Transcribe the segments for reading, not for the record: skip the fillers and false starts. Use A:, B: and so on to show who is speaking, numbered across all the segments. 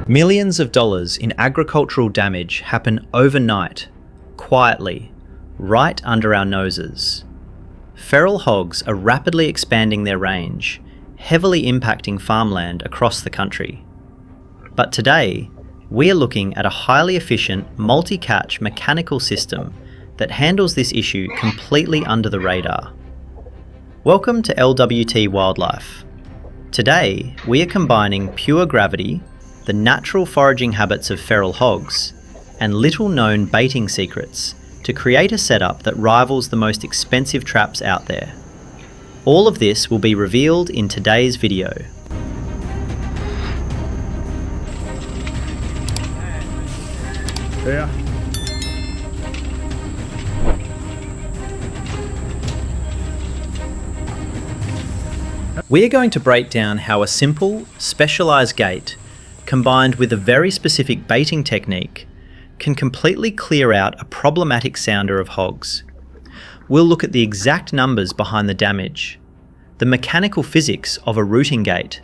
A: Millions of dollars in agricultural damage happen overnight, quietly, right under our noses. Feral hogs are rapidly expanding their range, heavily impacting farmland across the country. But today, we are looking at a highly efficient, multi-catch mechanical system that handles this issue completely under the radar. Welcome to LWT Wildlife. Today, we are combining pure gravity, the natural foraging habits of feral hogs, and little-known baiting secrets to create a setup that rivals the most expensive traps out there. All of this will be revealed in today's video.
B: Yeah.
A: We are going to break down how a simple, specialised gate, combined with a very specific baiting technique, can completely clear out a problematic sounder of hogs. We'll look at the exact numbers behind the damage, the mechanical physics of a rooting gate,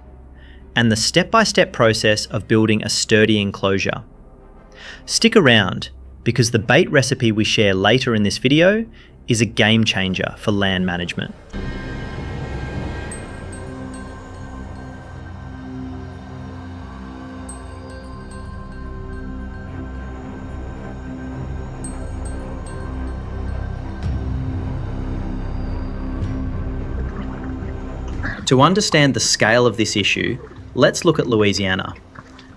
A: and the step-by-step process of building a sturdy enclosure. Stick around, because the bait recipe we share later in this video is a game changer for land management. To understand the scale of this issue, let's look at Louisiana.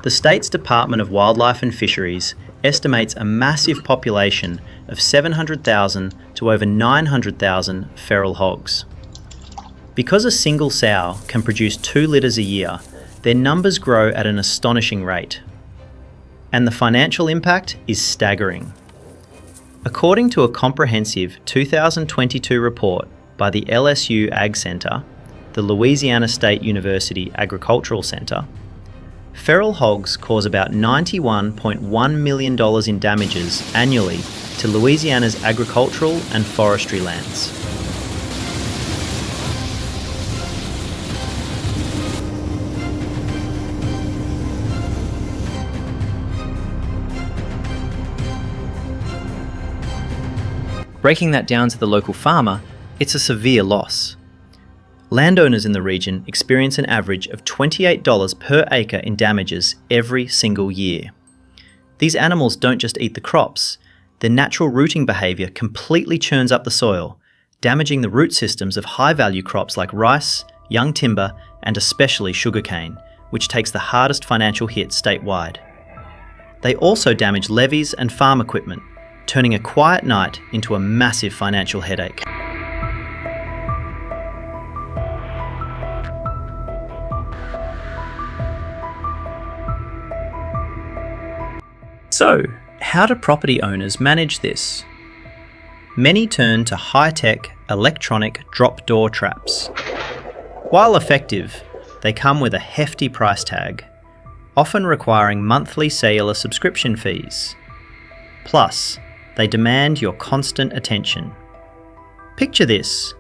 A: The state's Department of Wildlife and Fisheries estimates a massive population of 700,000 to over 900,000 feral hogs. Because a single sow can produce 2 litters a year, their numbers grow at an astonishing rate. And the financial impact is staggering. According to a comprehensive 2022 report by the LSU Ag Center, the Louisiana State University Agricultural Center, feral hogs cause about $91.1 million in damages annually to Louisiana's agricultural and forestry lands. Breaking that down to the local farmer, it's a severe loss. Landowners in the region experience an average of $28 per acre in damages every single year. These animals don't just eat the crops, their natural rooting behaviour completely churns up the soil, damaging the root systems of high-value crops like rice, young timber, and especially sugarcane, which takes the hardest financial hit statewide. They also damage levees and farm equipment, turning a quiet night into a massive financial headache. So, how do property owners manage this? Many turn to high-tech electronic drop door traps. While effective, they come with a hefty price tag, often requiring monthly cellular subscription fees. Plus, they demand your constant attention. Picture this: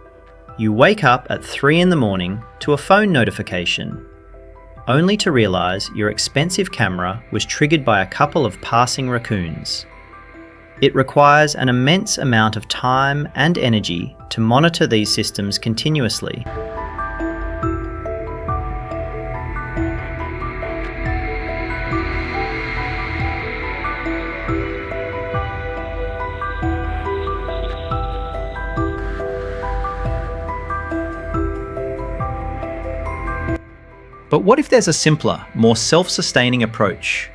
A: you wake up at 3 in the morning to a phone notification, only to realise your expensive camera was triggered by a couple of passing raccoons. It requires an immense amount of time and energy to monitor these systems continuously. But what if there's a simpler, more self-sustaining approach?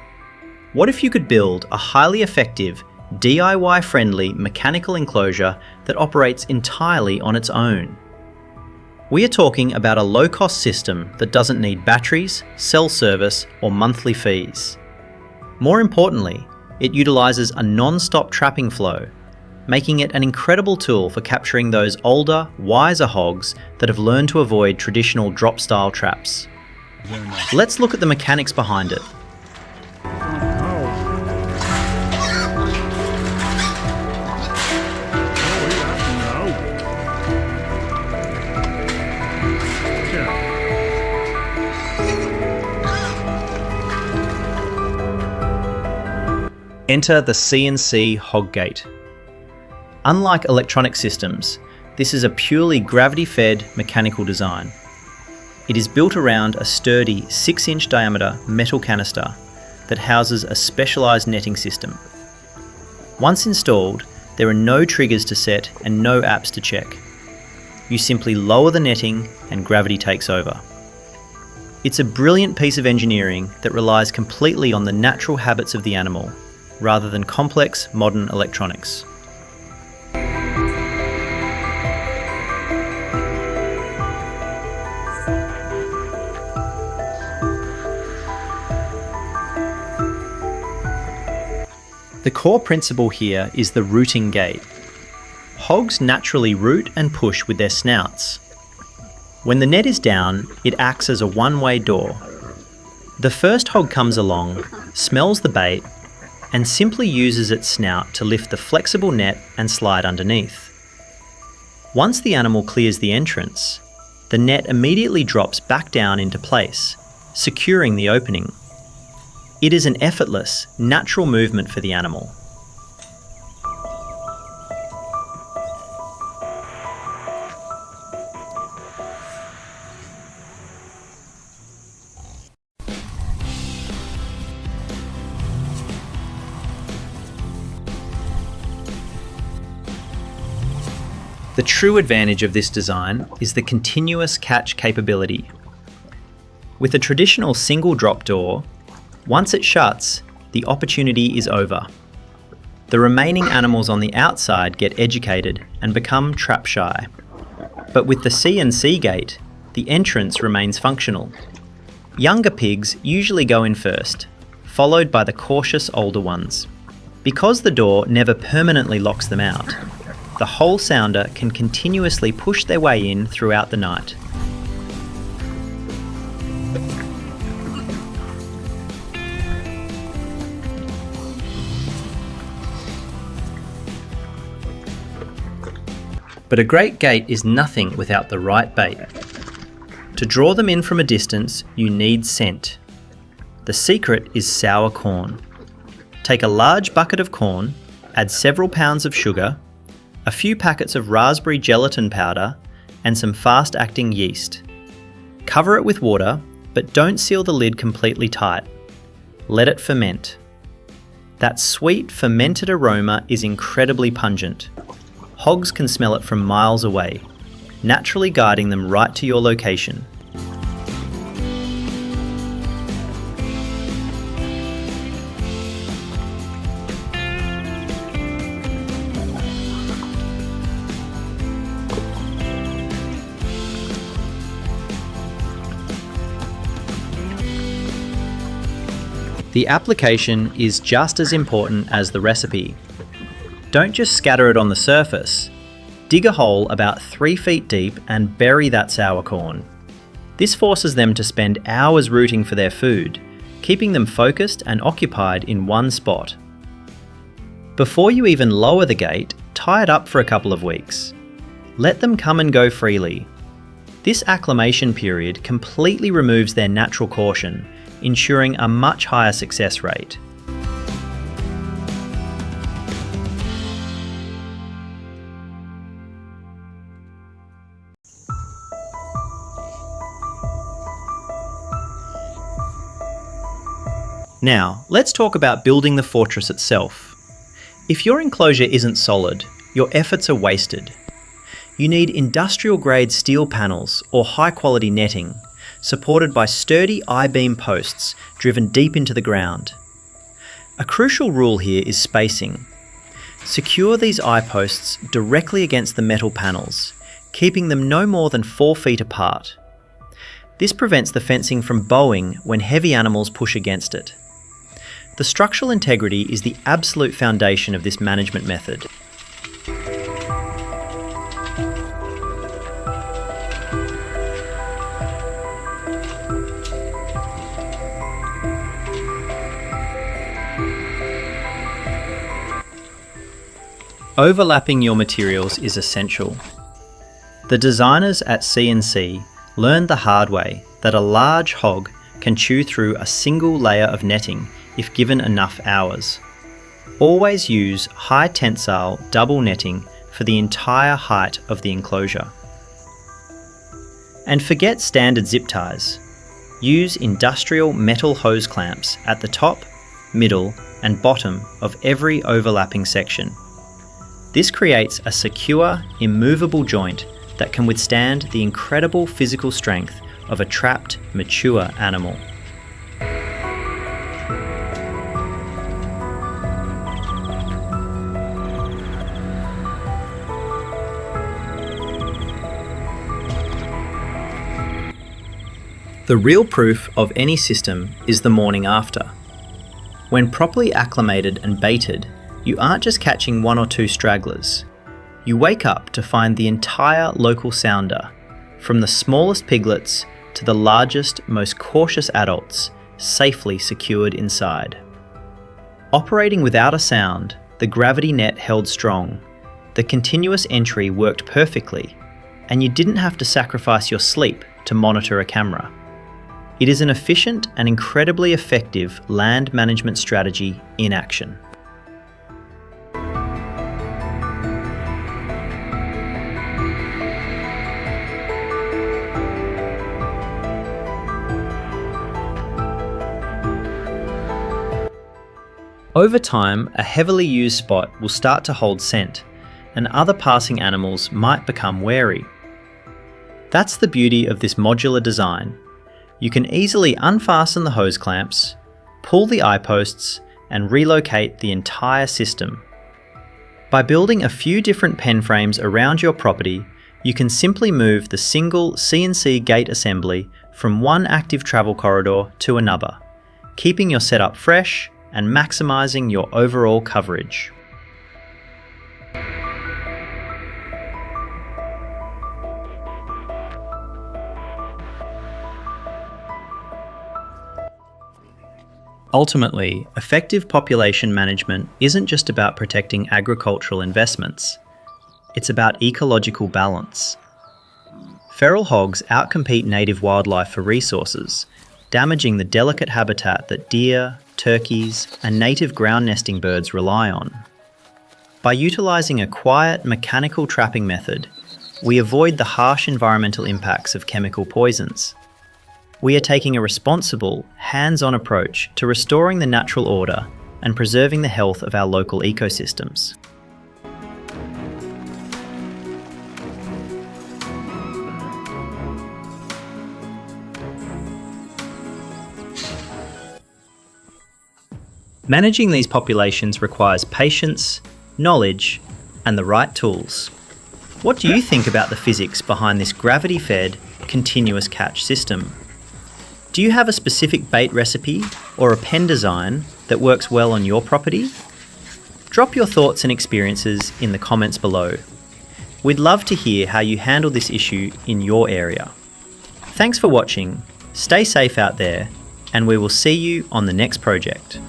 A: What if you could build a highly effective, DIY-friendly mechanical enclosure that operates entirely on its own? We are talking about a low-cost system that doesn't need batteries, cell service, or monthly fees. More importantly, it utilises a non-stop trapping flow, making it an incredible tool for capturing those older, wiser hogs that have learned to avoid traditional drop-style traps. Let's look at the mechanics behind it. Enter the CNC hog gate. Unlike electronic systems, this is a purely gravity-fed mechanical design. It is built around a sturdy 6-inch diameter metal canister that houses a specialised netting system. Once installed, there are no triggers to set and no apps to check. You simply lower the netting and gravity takes over. It's a brilliant piece of engineering that relies completely on the natural habits of the animal, rather than complex modern electronics. The core principle here is the rooting gait. Hogs naturally root and push with their snouts. When the net is down, it acts as a one-way door. The first hog comes along, smells the bait, and simply uses its snout to lift the flexible net and slide underneath. Once the animal clears the entrance, the net immediately drops back down into place, securing the opening. It is an effortless, natural movement for the animal. The true advantage of this design is the continuous catch capability. With a traditional single drop door, once it shuts, the opportunity is over. The remaining animals on the outside get educated and become trap shy. But with the CNC gate, the entrance remains functional. Younger pigs usually go in first, followed by the cautious older ones. Because the door never permanently locks them out, the whole sounder can continuously push their way in throughout the night. But a great gate is nothing without the right bait. To draw them in from a distance, you need scent. The secret is sour corn. Take a large bucket of corn, add several pounds of sugar, a few packets of raspberry gelatin powder, and some fast-acting yeast. Cover it with water, but don't seal the lid completely tight. Let it ferment. That sweet, fermented aroma is incredibly pungent. Hogs can smell it from miles away, naturally guiding them right to your location. The application is just as important as the recipe. Don't just scatter it on the surface. Dig a hole about 3 feet deep and bury that sour corn. This forces them to spend hours rooting for their food, keeping them focused and occupied in one spot. Before you even lower the gate, tie it up for a couple of weeks. Let them come and go freely. This acclimation period completely removes their natural caution, ensuring a much higher success rate. Now, let's talk about building the fortress itself. If your enclosure isn't solid, your efforts are wasted. You need industrial-grade steel panels or high-quality netting, supported by sturdy I-beam posts driven deep into the ground. A crucial rule here is spacing. Secure these I-posts directly against the metal panels, keeping them no more than 4 feet apart. This prevents the fencing from bowing when heavy animals push against it. The structural integrity is the absolute foundation of this management method. Overlapping your materials is essential. The designers at CNC learned the hard way that a large hog can chew through a single layer of netting if given enough hours. Always use high tensile double netting for the entire height of the enclosure. And forget standard zip ties. Use industrial metal hose clamps at the top, middle, and bottom of every overlapping section. This creates a secure, immovable joint that can withstand the incredible physical strength of a trapped, mature animal. The real proof of any system is the morning after. When properly acclimated and baited, you aren't just catching one or two stragglers. You wake up to find the entire local sounder, from the smallest piglets to the largest, most cautious adults, safely secured inside. Operating without a sound, the gravity net held strong, the continuous entry worked perfectly, and you didn't have to sacrifice your sleep to monitor a camera. It is an efficient and incredibly effective land management strategy in action. Over time, a heavily used spot will start to hold scent, and other passing animals might become wary. That's the beauty of this modular design. You can easily unfasten the hose clamps, pull the eye posts, and relocate the entire system. By building a few different pen frames around your property, you can simply move the single CNC gate assembly from one active travel corridor to another, keeping your setup fresh and maximising your overall coverage. Ultimately, effective population management isn't just about protecting agricultural investments. It's about ecological balance. Feral hogs outcompete native wildlife for resources, damaging the delicate habitat that deer, turkeys, and native ground nesting birds rely on. By utilising a quiet, mechanical trapping method, we avoid the harsh environmental impacts of chemical poisons. We are taking a responsible, hands-on approach to restoring the natural order and preserving the health of our local ecosystems. Managing these populations requires patience, knowledge, and the right tools. What do you think about the physics behind this gravity-fed, continuous catch system? Do you have a specific bait recipe or a pen design that works well on your property? Drop your thoughts and experiences in the comments below. We'd love to hear how you handle this issue in your area. Thanks for watching, stay safe out there, and we will see you on the next project.